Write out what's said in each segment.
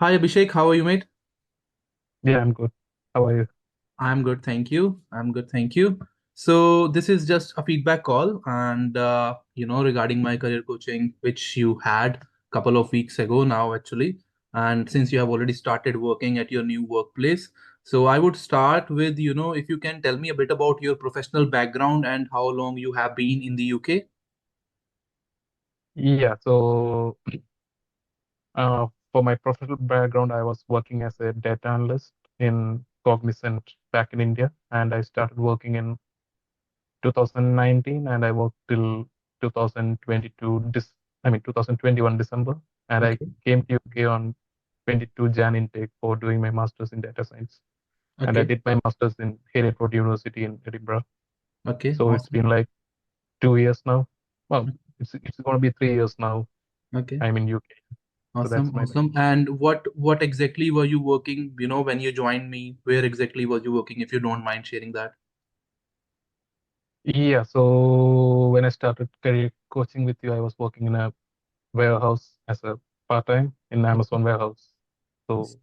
Hi Abhishek, how are you, mate? Yeah, I'm good. How are you? I'm good, thank you. I'm good, thank you. So this is just a feedback call, and regarding my career coaching, which you had a couple of weeks ago now, actually, and since you have already started working at your new workplace, so I would start with, if you can tell me a bit about your professional background and how long you have been in the UK. Yeah, so for my professional background, I was working as a data analyst in Cognizant back in India, and I started working in 2019, and I worked till 2022, 2021 December, and I Okay, came to UK on 22 Jan intake for doing my master's in data science, and I okay, did my master's in Hereford University in Edinburgh. okay, So it's awesome. been like 2 years now. Well, it's going to be 3 years now. Okay. I'm in UK. So Awesome, that's my awesome. And what exactly were you working, when you joined me, where exactly was you working, if you don't mind sharing that? yeah. So when I started career coaching with you, I was working in a warehouse as a part-time in Amazon warehouse. So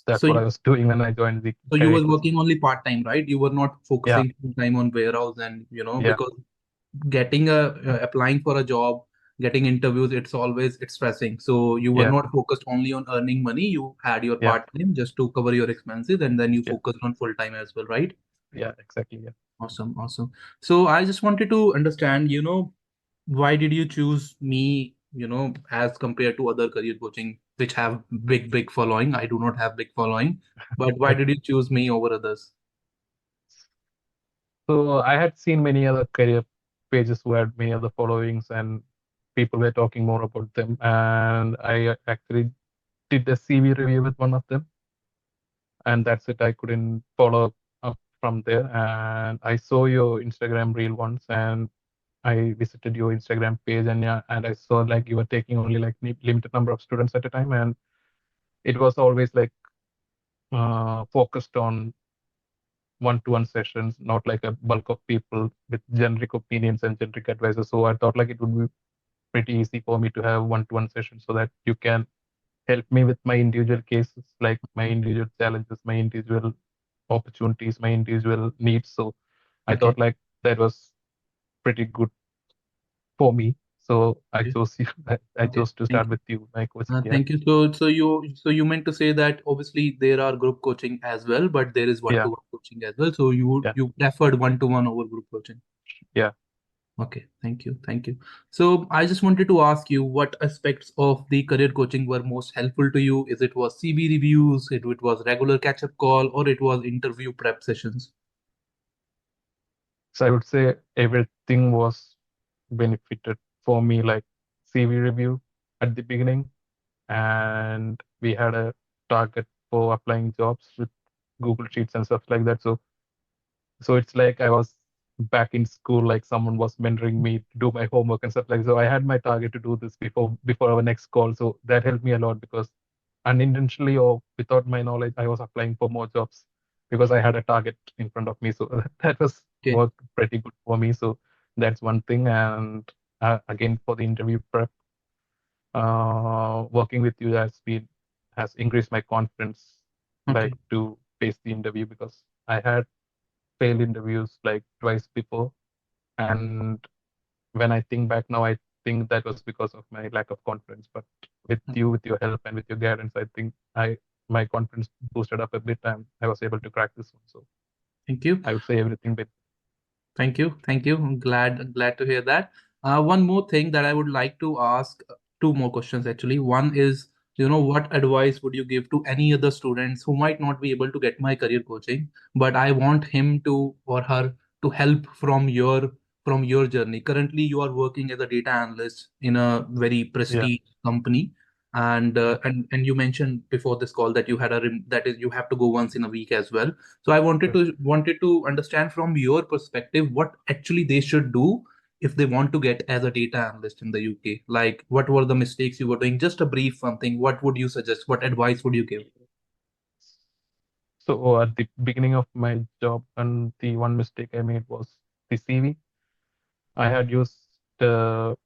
that's So what you I was doing when I joined the so you career were coaching. working only part-time, right? You were not Yeah, focusing full time on warehouse and, yeah, because applying for a job, getting interviews, it's stressing. So you were yeah, not focused only on earning money. You had your yeah, part-time just to cover your expenses, and then you yeah, focused on full-time as well, right? yeah, exactly. Yeah. Awesome, awesome. So I just wanted to understand, why did you choose me, as compared to other career coaching which have big following? I do not have big following, but why did you choose me over others? So I had seen many other career pages who had many other followings and people were talking more about them. And I actually did a CV review with one of them. And that's it. I couldn't follow up from there. And I saw your Instagram reel once, and I visited your Instagram page, and yeah, and I saw like you were taking only like limited number of students at a time, and it was always like focused on one-to-one sessions, not like a bulk of people with generic opinions and generic advices. So I thought like it would be pretty easy for me to have one-to-one sessions so that you can help me with my individual cases, like my individual challenges, my individual opportunities, my individual needs. So I Okay. thought like that was pretty good for me. So I Okay. chose you. I Okay. chose to Thank start you. with you, my coaching. Yeah, Thank you. So you meant to say that obviously there are group coaching as well, but there is yeah, one-to-one coaching as well. So you yeah, you preferred one-to-one over group coaching. yeah. Okay, thank you. Thank you. So I just wanted to ask you what aspects of the career coaching were most helpful to you? Is it was CV reviews, it was regular catch-up call, or it was interview prep sessions? So I would say everything was benefited for me, like CV review at the beginning, and we had a target for applying jobs with Google Sheets and stuff like that. So it's like I was back in school, like someone was mentoring me to do my homework and stuff like that. So I had my target to do this before our next call. So that helped me a lot because unintentionally or without my knowledge, I was applying for more jobs because I had a target in front of me. So that was Okay, worked pretty good for me. So that's one thing. And again, for the interview prep, working with you has increased my confidence, like okay, to face the interview because I had failed interviews like twice before. And when I think back now, I think that was because of my lack of confidence. But with you, with your help and with your guidance, I think I my confidence boosted up a bit and I was able to crack this one. So thank you. I would say everything bit. Thank you. Thank you. I'm glad to hear that. One more thing that I would like to ask, two more questions actually. One is, what advice would you give to any other students who might not be able to get my career coaching, but I want him to or her to help from your journey. Currently, you are working as a data analyst in a very Yeah, prestige company, and yeah. and you mentioned before this call that you had that is you have to go once in a week as well. So I Yes. wanted to understand from your perspective what actually they should do if they want to get as a data analyst in the UK. Like, what were the mistakes you were doing? Just a brief something. What would you suggest? What advice would you give? So at the beginning of my job, and the one mistake I made was the CV. I had used the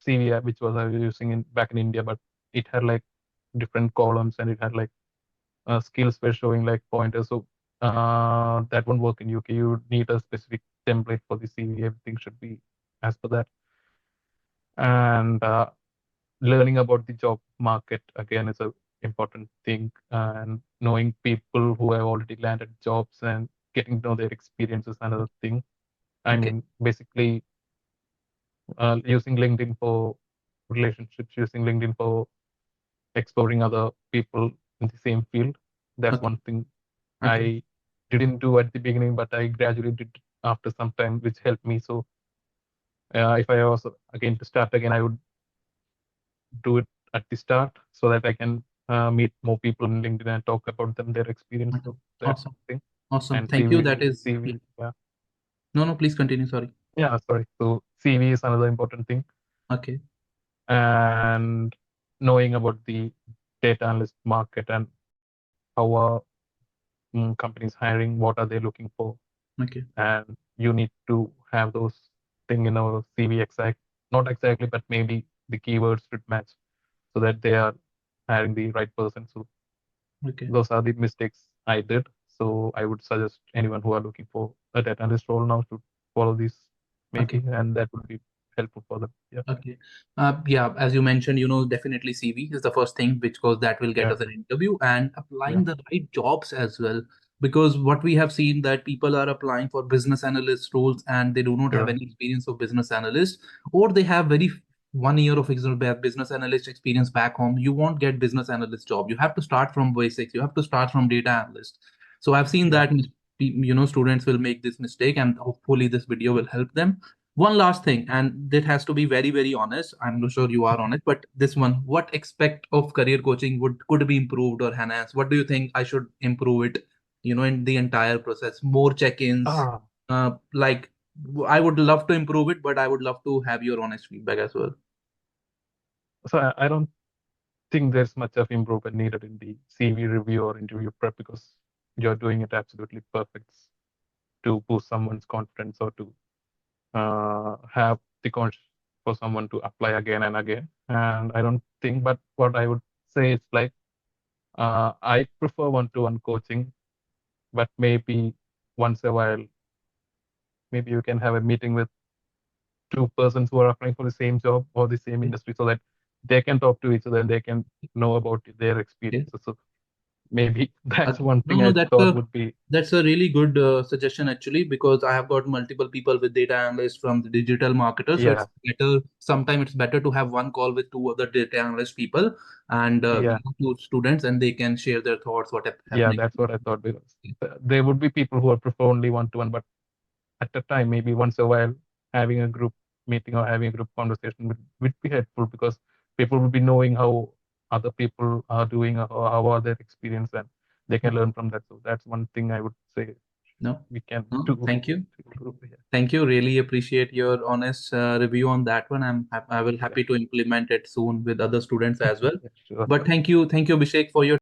CV app, which was I was using in back in India, but it had like different columns, and it had like skills were showing like pointers. So that won't work in UK. You need a specific template for the CV. Everything should be as per that. And learning about the job market again is a important thing, and knowing people who have already landed jobs and getting to know their experience is another thing. I Okay. mean, basically, using LinkedIn for relationships, using LinkedIn for exploring other people in the same field. That's Okay. one thing Okay. I didn't do at the beginning, but I gradually did after some time, which helped me. So if I was again to start again, I would do it at the start so that I can meet more people in LinkedIn and talk about them, their experience. Okay. So that's Awesome. thing. Awesome. And Thank you. That is, yeah. CV, yeah, No, no, please continue. Sorry. yeah. Sorry. So CV is another important thing, Okay. and knowing about the data analyst market and how are companies hiring, what are they looking for, Okay. and you need to have those thing in our CV not exactly, but maybe the keywords should match so that they are hiring the right person. So Okay. those are the mistakes I did. So I would suggest anyone who are looking for a data analyst role now to follow these maybe, Okay. and that would be helpful for them. Yeah, Okay. Yeah, as you mentioned, definitely CV is the first thing because that will get yeah, us an interview and yeah, applying the right jobs as well. Because what we have seen that people are applying for business analyst roles and they do not have sure, any experience of business analyst, or they have very 1 year of business analyst experience back home. You won't get business analyst job. You have to start from basics. You have to start from data analyst. So I've seen yeah, that students will make this mistake, and hopefully this video will help them. One last thing, and that has to be very, very honest. I'm not sure you are mhm. on it, but this one, what aspect of career coaching would could be improved or enhanced? What do you think I should improve it, in the entire process? More check-ins. Ah, Like I would love to improve it, but I would love to have your honest feedback as well. so I don't think there's much of improvement needed in the CV review or interview prep because you're doing it absolutely perfect to boost someone's confidence or to have the confidence for someone to apply again and again. And I don't think, but what I would say is like, I prefer one-to-one coaching, but maybe once a while, maybe you can have a meeting with two persons who are applying for the same job or the same Okay. industry so that they can talk to each other and they can know about their Okay. experiences. So maybe that's one No, thing no, I thought would be, that's a really good suggestion actually, because I have got multiple people with data analysts from the digital marketers. So yeah, it's better. Sometimes it's better to have one call with two other data analyst people and yeah, two students, and they can share their thoughts, what yeah, happening. that's what I thought because there would be people who would prefer only one-to-one, but at a time, maybe once a while, having a group meeting or having a group conversation would be helpful because people will be knowing how other people are doing or how are their experience and they can learn from that. So that's one thing I would say No, we can no, do. thank you. Group here. Thank you. Really appreciate your honest review on that one. I will Yeah, happy to implement it soon with other students as well. yeah, sure. But thank you, Abhishek, for your